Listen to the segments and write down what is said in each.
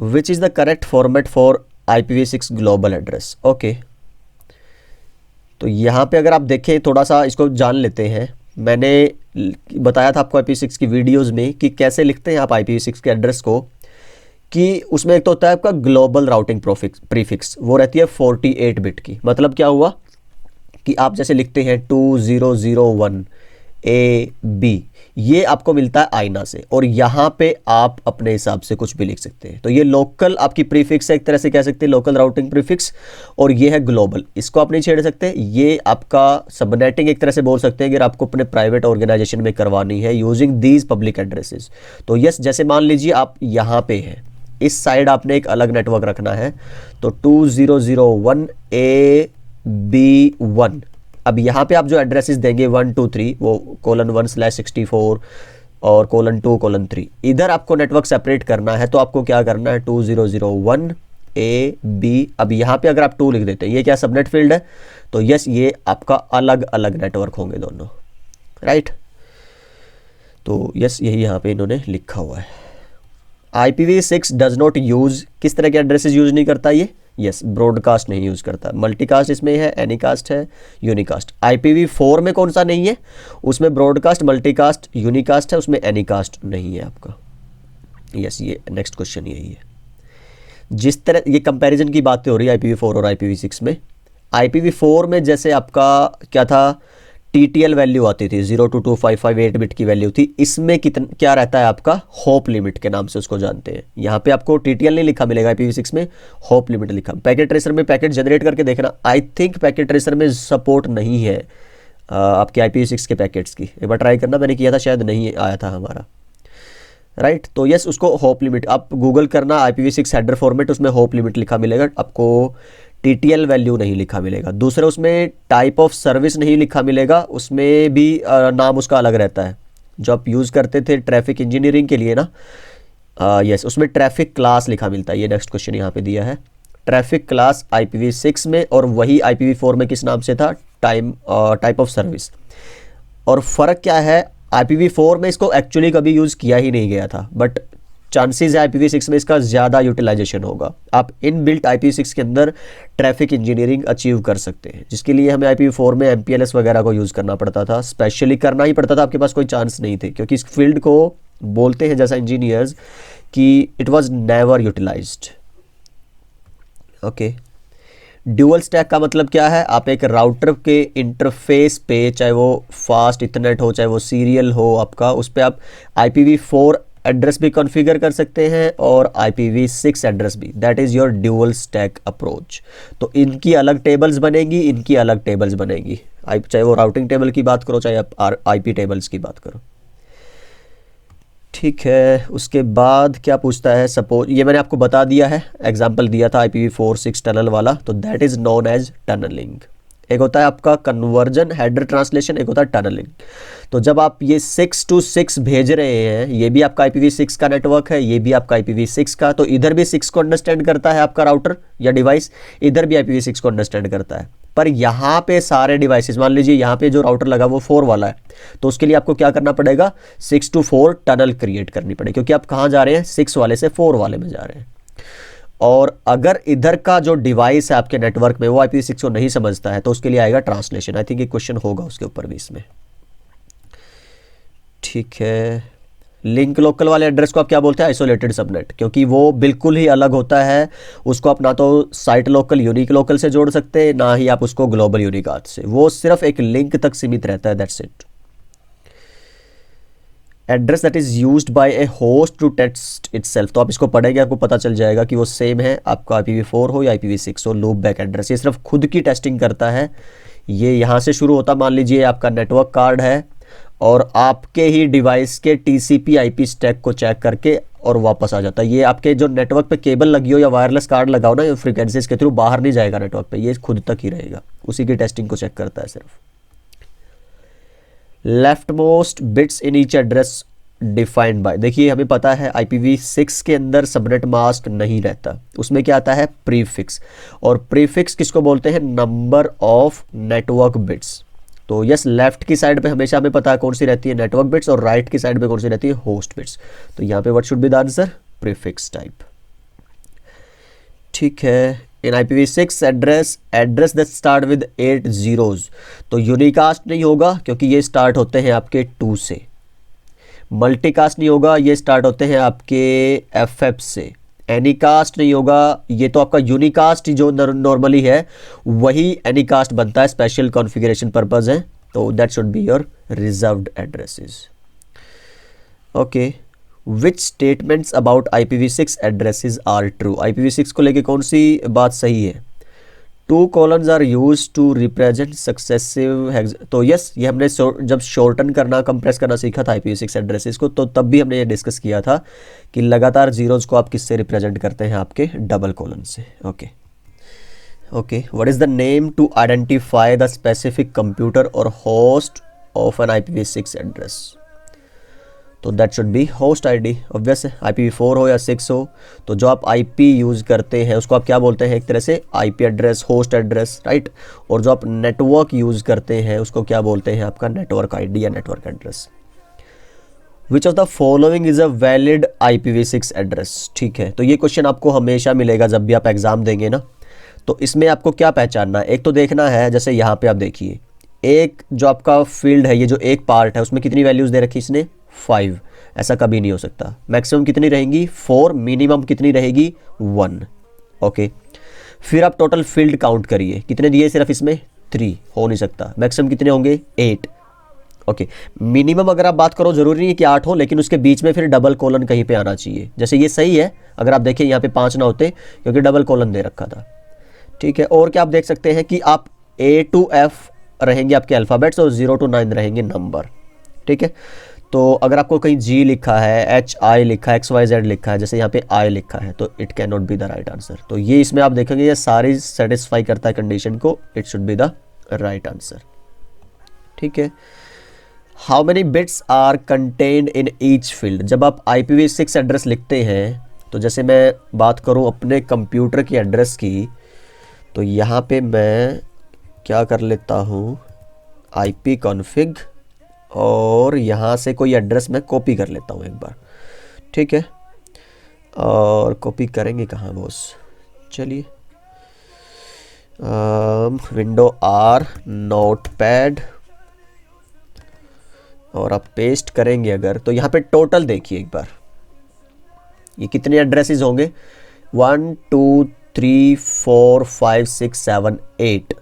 Which is the correct format for IPv6 global address. Okay, तो यहाँ पे अगर आप देखें, थोड़ा सा इसको जान लेते हैं। मैंने बताया था आपको IPv6 की वीडियोस में कि कैसे लिखते हैं आप IPv6 के एड्रेस को, कि उसमें एक तो होता है आपका ग्लोबल राउटिंग प्रीफिक्स, वो रहती है 48 बिट की। मतलब क्या हुआ कि आप जैसे लिखते हैं 2001 AB, ये आपको मिलता है आईना से, और यहाँ पे आप अपने हिसाब से कुछ भी लिख सकते हैं। तो ये लोकल आपकी प्रीफिक्स है, एक तरह से कह सकते हैं लोकल राउटिंग प्रीफिक्स, और ये है ग्लोबल, इसको आप नहीं छेड़ सकते। ये आपका सबनेटिंग एक तरह से बोल सकते हैं, अगर आपको अपने प्राइवेट ऑर्गेनाइजेशन में करवानी है यूजिंग दीज पब्लिक एड्रेसेस। तो यस, जैसे मान लीजिए आप यहाँ पे हैं, इस साइड आपने एक अलग नेटवर्क रखना है, तो 2001 AB1। अब यहाँ पे आप जो एड्रेसेस देंगे 1 2 3, वो :1/64 और :2 :3, इधर आपको नेटवर्क सेपरेट करना है। तो आपको क्या करना है, 2001 AB। अब यहाँ पे अगर आप 2 लिख देते हैं, ये क्या सबनेट फील्ड है, तो यस, ये आपका अलग अलग नेटवर्क होंगे दोनों, राइट। तो यस, यही यहाँ पे इन्होंने लिखा हुआ है। IPv6 डज नॉट यूज, किस तरह के एड्रेसेस यूज नहीं करता ये, यस, ब्रॉडकास्ट नहीं यूज करता। मल्टीकास्ट इसमें है, एनीकास्ट है, यूनिकास्ट। IPv4 में कौन सा नहीं है, उसमें ब्रॉडकास्ट, मल्टीकास्ट, यूनिकास्ट है, उसमें एनीकास्ट नहीं है आपका। यस, ये नेक्स्ट क्वेश्चन यही है। जिस तरह ये कंपैरिजन की बातें हो रही है IPv4 और IPv6 में, IPv4 में जैसे आपका क्या था, TTL वैल्यू आती थी 02255 बिट की वैल्यू थी। इसमें क्या रहता है आपका, होप लिमिट के नाम से उसको जानते हैं। यहाँ पे आपको TTL नहीं लिखा मिलेगा, IPv6 में होप लिमिट लिखा। पैकेट ट्रेसर में पैकेट जनरेट करके देखना, आई थिंक पैकेट ट्रेसर में सपोर्ट नहीं है आपके IPv6 के पैकेट्स की। एक बार ट्राई करना, मैंने किया था, शायद नहीं आया था हमारा, राइट। तो यस, उसको होप लिमिट आप गूगल करना, IPv6 हेडर फॉर्मेट, उसमें होप लिमिट लिखा मिलेगा आपको, TTL वैल्यू नहीं लिखा मिलेगा। दूसरा, उसमें टाइप ऑफ सर्विस नहीं लिखा मिलेगा, उसमें भी नाम उसका अलग रहता है। जो आप यूज़ करते थे ट्रैफिक इंजीनियरिंग के लिए ना, यस, उसमें ट्रैफिक क्लास लिखा मिलता है। ये नेक्स्ट क्वेश्चन यहाँ पे दिया है, ट्रैफिक क्लास IPv6 में, और वही IPv4 में किस नाम से था, टाइप ऑफ सर्विस। और फ़र्क क्या है, IPv4 में इसको एक्चुअली कभी यूज़ किया ही नहीं गया था, बट चांसेस है IPv6 में इसका ज़्यादा यूटिलाइजेशन होगा। आप इन बिल्ट IPv6 के अंदर ट्रैफिक इंजीनियरिंग अचीव कर सकते हैं, जिसके लिए हमें IPv4 में MPLS वगैरह को यूज़ करना पड़ता था, स्पेशली करना ही पड़ता था, आपके पास कोई चांस नहीं थे, क्योंकि इस फील्ड को बोलते हैं जैसा इंजीनियर्स कि it was never utilised. Okay, dual stack का मतलब क्या है, आप एक राउटर के इंटरफेस पे, चाहे वो फास्ट इथरनेट हो, चाहे वो सीरियल हो आपका, उस पर आप IPv4 एड्रेस भी कॉन्फ़िगर कर सकते हैं और IPv6 एड्रेस भी। That is your dual stack approach. तो इनकी अलग टेबल्स बनेगी, इनकी अलग टेबल्स बनेगी, चाहे वो राउटिंग टेबल की बात करो, चाहे आप IP टेबल्स की बात करो, ठीक है। उसके बाद क्या पूछता है, सपोज ये मैंने आपको बता दिया है, एग्जाम्पल दिया था IPv4-6 टनल वाला, तो that is known as tunnelling. एक होता है आपका कन्वर्जन हेडर ट्रांसलेशन, एक होता है टनलिंग। तो जब आप ये 6 to 6 भेज रहे हैं, ये भी आपका IPv6 का नेटवर्क है, ये भी आपका IPv6 का, तो इधर भी 6 को अंडरस्टैंड करता है आपका राउटर या डिवाइस, इधर भी IPv6 को अंडरस्टैंड करता है। पर यहाँ पे सारे डिवाइसेस, मान लीजिए यहाँ पे जो राउटर लगा वो 4 वाला है, तो उसके लिए आपको क्या करना पड़ेगा, 6 to 4 टनल क्रिएट करनी पड़ेगी, क्योंकि आप कहाँ जा रहे हैं, 6 वाले से 4 वाले में जा रहे हैं। और अगर इधर का जो डिवाइस है आपके नेटवर्क में वो IPv6 को नहीं समझता है, तो उसके लिए आएगा ट्रांसलेशन। आई थिंक ये क्वेश्चन होगा उसके ऊपर भी इसमें, ठीक है। लिंक लोकल वाले एड्रेस को आप क्या बोलते हैं, आइसोलेटेड सबनेट, क्योंकि वो बिल्कुल ही अलग होता है। उसको आप ना तो साइट लोकल यूनिक लोकल से जोड़ सकते हैं, ना ही आप उसको ग्लोबल यूनिकास्ट से, वो सिर्फ एक लिंक तक सीमित रहता है, that's it. Address that is used by a host to test itself, तो आप इसको पढ़ेंगे आपको पता चल जाएगा कि वो सेम है, आपका IPv4 हो या IPv6 हो। लूप बैक एड्रेस ये सिर्फ खुद की टेस्टिंग करता है। ये यहाँ से शुरू होता, मान लीजिए आपका नेटवर्क कार्ड है और आपके ही डिवाइस के TCP/IP स्टैक को चेक करके और वापस आ जाता है। ये आपके जो नेटवर्क पे केबल लगी हो या वायरलेस कार्ड लगाओ ना, ये फ्रीक्वेंसीज के थ्रू बाहर नहीं जाएगा नेटवर्क पे, ये खुद तक ही रहेगा, उसी की टेस्टिंग को चेक करता है सिर्फ। Left most bits in each address defined by, देखिए हमें पता है IPv6 के अंदर सबनेट मास्क नहीं रहता, उसमें क्या आता है, प्रीफिक्स। और प्रीफिक्स किसको बोलते हैं, नंबर ऑफ नेटवर्क बिट्स। तो यस, लेफ्ट की साइड पे हमेशा हमें पता है कौन सी रहती है, नेटवर्क बिट्स, और राइट की साइड पे कौन सी रहती है, होस्ट बिट्स। तो यहाँ पे what should be the answer, prefix type. ठीक है। इन IPv6 address that start with 8 zeros, तो यूनिकास्ट नहीं होगा क्योंकि ये स्टार्ट होते हैं आपके 2 से। मल्टीकास्ट नहीं होगा, ये स्टार्ट होते हैं आपके FF से। एनीकास्ट नहीं होगा, ये तो आपका यूनिकास्ट जो नॉर्मली है वही एनीकास्ट बनता है, स्पेशल कॉन्फ़िगरेशन पर्पस है, तो that should be your reserved addresses. Okay, which statements about IPv6 addresses are true? IPv6 को लेके कौन सी बात सही है? 2 colons are use to represent successive, तो यस, ये हमने जब शॉर्टन करना, कंप्रेस करना सीखा था IPv6 एड्रेसेस को, तो तब भी हमने ये डिस्कस किया था कि लगातार जीरोज को आप किससे रिप्रेजेंट करते हैं? आपके डबल कॉलन से। Okay okay, what is the name to identify the specific computer और host of an IPv6 address? तो that should be host ID। Obvious है, IPv4 हो या 6 हो, तो जो आप IP यूज़ करते हैं उसको आप क्या बोलते हैं? एक तरह से IP address, host address, right. और जो आप नेटवर्क यूज़ करते हैं उसको क्या बोलते हैं? आपका नेटवर्क ID या network address. Which of the following is a valid IPv6 address? ठीक है, तो ये क्वेश्चन आपको हमेशा मिलेगा जब भी आप एग्ज़ाम देंगे ना। तो इसमें आपको क्या पहचानना है? एक तो देखना है, जैसे यहाँ पे आप देखिए, एक जो आपका फील्ड है, ये जो एक पार्ट है उसमें कितनी वैल्यूज़ दे रखी इसने? 5। ऐसा कभी नहीं हो सकता। मैक्सिमम कितनी रहेंगी? 4। मिनिमम कितनी रहेगी? 1। ओके, फिर आप टोटल फील्ड काउंट करिए, कितने दिए सिर्फ इसमें? 3। हो नहीं सकता। मैक्सिमम कितने होंगे? 8। ओके, मिनिमम अगर आप बात करो जरूरी नहीं है कि 8 हो, लेकिन उसके बीच में फिर डबल कॉलन कहीं पे आना चाहिए। जैसे ये सही है, अगर आप देखें यहाँ पे 5 ना होते क्योंकि डबल कॉलन दे रखा था। ठीक है, और क्या आप देख सकते हैं कि आप A to F रहेंगे आपके अल्फ़ाबेट्स और 0 to 9 रहेंगे नंबर। ठीक है, तो अगर आपको कहीं G लिखा है, HI लिखा है, XYZ लिखा है, जैसे यहाँ पे I लिखा है, तो it can not be the right answer. तो ये इसमें आप देखेंगे ये सारी सेटिस्फाई करता है कंडीशन को, it should be the right answer. ठीक है, how many bits are contained in each field? जब आप IPv6 एड्रेस लिखते हैं, तो जैसे मैं बात करूँ अपने कंप्यूटर की एड्रेस की, तो यहाँ पे मैं क्या कर लेता हूँ, IP config, और यहाँ से कोई एड्रेस मैं कॉपी कर लेता हूँ एक बार। ठीक है, और कॉपी करेंगे कहाँ बॉस? चलिए, विंडो R, नोटपैड, और आप पेस्ट करेंगे अगर, तो यहाँ पे टोटल देखिए एक बार, ये कितने एड्रेसेस होंगे? 1 2 3 4 5 6 7 8,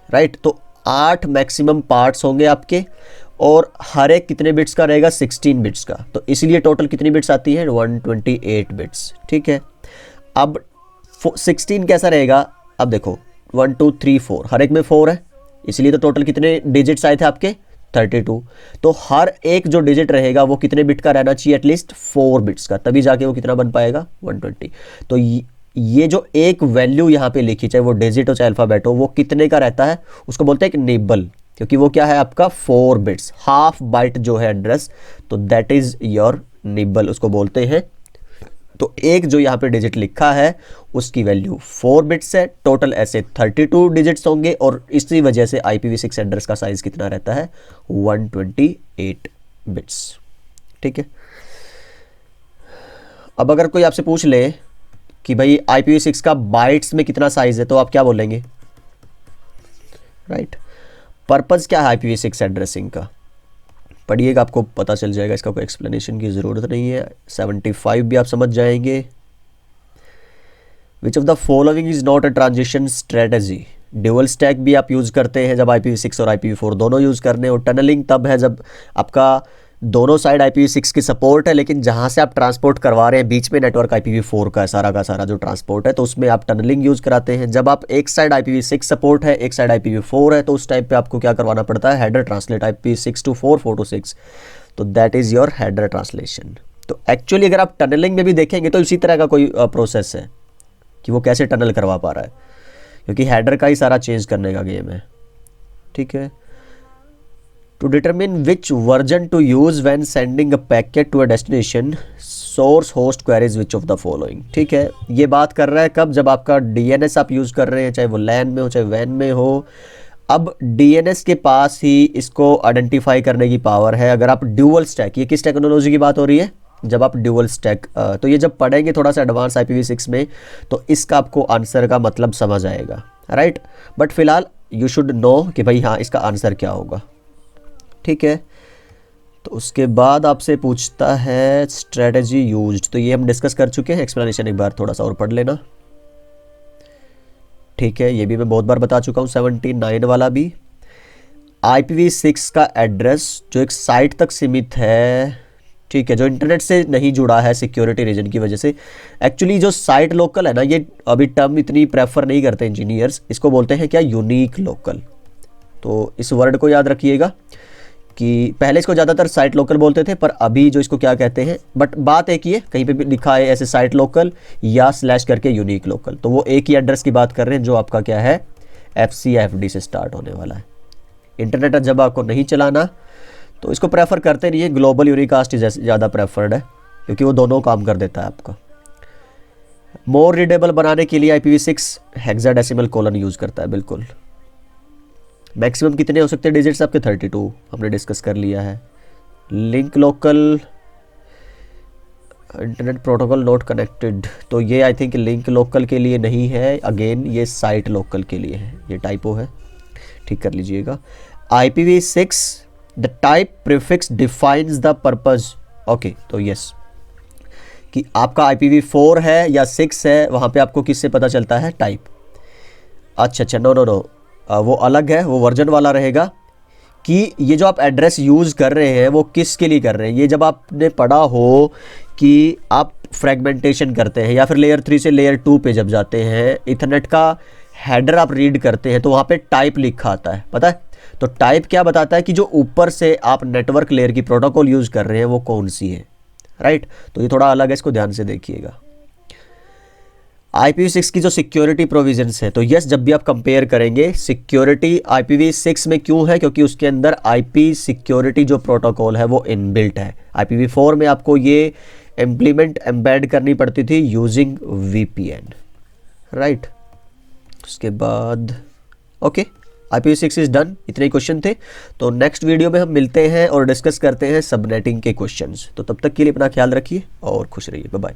राइट। तो 8 मैक्सिमम पार्ट्स होंगे आपके, और हर एक कितने बिट्स का रहेगा? 16 बिट्स का। तो इसलिए टोटल कितनी बिट्स आती है? 128 बिट्स। ठीक है, अब 16 कैसा रहेगा? अब देखो 1 2 3 4, हर एक में 4 है, इसलिए तो टोटल कितने डिजिट्स आए थे आपके? 32। तो हर एक जो डिजिट रहेगा वो कितने बिट का रहना चाहिए? एटलीस्ट 4 बिट्स का, तभी जाके वो कितना बन पाएगा? 120। तो ये जो एक वैल्यू यहाँ पे लिखी, चाहे वो डिजिट हो चाहे अल्फ़ाबेट हो, वो कितने का रहता है? उसको बोलते हैं एक निबल, क्योंकि वो क्या है आपका? 4 बिट्स। हाफ बाइट जो है एड्रेस, तो दैट इज योर निबल उसको बोलते हैं। तो एक जो यहाँ पे डिजिट लिखा है उसकी वैल्यू 4 बिट्स है, टोटल ऐसे 32 डिजिट्स होंगे, और इसी वजह से IPv6 एड्रेस का साइज कितना रहता है? 128 बिट्स। ठीक है, अब अगर कोई आपसे पूछ ले कि भाई IPv6 का बाइट्स में कितना साइज है, तो आप क्या बोलेंगे? राइट। पर्पज़ क्या है IPv6 एड्रेसिंग का? पढ़िएगा, आपको पता चल जाएगा, इसका कोई एक्सप्लेनेशन की ज़रूरत नहीं है। 75 भी आप समझ जाएंगे। Which of the following is not a transition strategy? Dual stack भी आप यूज़ करते हैं जब IPv6 और IPv4 दोनों यूज़ करने, और टनलिंग तब है जब आपका दोनों साइड IPv6 की सपोर्ट है, लेकिन जहाँ से आप ट्रांसपोर्ट करवा रहे हैं बीच में नेटवर्क IPv4 का सारा जो ट्रांसपोर्ट है, तो उसमें आप टनलिंग यूज़ कराते हैं। जब आप एक साइड IPv6 सपोर्ट है, एक साइड IPv4 है, तो उस टाइप पे आपको क्या करवाना पड़ता है? Header translate, IP6 to 4, 4 to 6, तो that is your header translation. तो एक्चुअली अगर आप टनलिंग में भी देखेंगे तो इसी तरह का कोई प्रोसेस है कि वो कैसे टनल करवा पा रहा है, क्योंकि हेडर का ही सारा चेंज करने का गेम है। ठीक है, to determine which version to use when sending a packet to a destination, source host queries which of the following। ठीक है, ये बात कर रहा है कब? जब आपका DNS आप यूज़ कर रहे हैं, चाहे वो LAN में हो चाहे WAN में हो। अब DNS के पास ही इसको आइडेंटिफाई करने की पावर है। अगर आप ड्यूअल स्टैक, ये किस टेक्नोलॉजी की बात हो रही है? जब आप ड्यूअल स्टैक, तो ये जब पढ़ेंगे थोड़ा सा एडवांस IPv6 में तो इसका आपको आंसर का मतलब समझ आएगा, राइट। बट फिलहाल यू शुड नो कि भाई हाँ इसका आंसर क्या होगा, ठीक है। तो उसके बाद आपसे पूछता है स्ट्रेटजी यूज्ड, तो ये हम डिस्कस कर चुके हैं, एक्सप्लेनेशन एक बार थोड़ा सा और पढ़ लेना, ठीक है। ये भी मैं बहुत बार बता चुका हूँ, 79 वाला भी। IPv6 का एड्रेस जो एक साइट तक सीमित है, ठीक है, जो इंटरनेट से नहीं जुड़ा है सिक्योरिटी रीजन की वजह से। एक्चुअली जो साइट लोकल है ना, ये अभी टर्म इतनी प्रेफर नहीं करते इंजीनियर्स, इसको बोलते हैं क्या, यूनिक लोकल। तो इस वर्ड को याद रखिएगा कि पहले इसको ज़्यादातर साइट लोकल बोलते थे, पर अभी जो इसको क्या कहते हैं, बट बात एक ही है, कहीं पे भी लिखा है ऐसे साइट लोकल या स्लैश करके यूनिक लोकल, तो वो एक ही एड्रेस की बात कर रहे हैं जो आपका क्या है, FC या FD से स्टार्ट होने वाला है। इंटरनेट जब आपको नहीं चलाना तो इसको प्रेफर करते नहीं है, ग्लोबल यूनिकास्ट ज़्यादा प्रेफर्ड है क्योंकि वो दोनों काम कर देता है आपका। मोर रीडेबल बनाने के लिए IPv6 हेक्साडेसिमल कोलन यूज़ करता है, बिल्कुल। मैक्सिमम कितने हो सकते हैं डिजिट्स आपके, 32 हमने डिस्कस कर लिया है। Link local internet protocol not connected, तो ये आई थिंक लिंक लोकल के लिए नहीं है, अगेन ये साइट लोकल के लिए है, ये टाइपो है, ठीक कर लीजिएगा। IPv6 the type prefix defines the purpose, okay, तो यस कि आपका IPv4 है या 6 है, वहाँ पे आपको किससे पता चलता है, टाइप। अच्छा, नो, वो अलग है, वो वर्जन वाला रहेगा कि ये जो आप एड्रेस यूज़ कर रहे हैं वो किस के लिए कर रहे हैं। ये जब आपने पढ़ा हो कि आप फ्रेगमेंटेशन करते हैं या फिर लेयर 3 से लेयर 2 पे जब जाते हैं, इथरनेट का हेडर आप रीड करते हैं तो वहाँ पे टाइप लिखा आता है, पता है। तो टाइप क्या बताता है कि जो ऊपर से आप नेटवर्क लेयर की प्रोटोकॉल यूज़ कर रहे हैं वो कौन सी है, राइट। तो ये थोड़ा अलग है, इसको ध्यान से देखिएगा। IPv6 की जो सिक्योरिटी प्रोविजंस है, तो यस जब भी आप कंपेयर करेंगे सिक्योरिटी IPv6 में क्यों है, क्योंकि उसके अंदर IP सिक्योरिटी जो प्रोटोकॉल है वो इनबिल्ट है। IPv4 में आपको ये इम्प्लीमेंट एम्बेड करनी पड़ती थी यूजिंग VPN, राइट। उसके बाद ओके, IPv6 इज डन, इतने क्वेश्चन थे। तो नेक्स्ट वीडियो में हम मिलते हैं और डिस्कस करते हैं सबनेटिंग के क्वेश्चंस। तो तब तक के लिए अपना ख्याल रखिए और खुश रहिए, बाय बाय।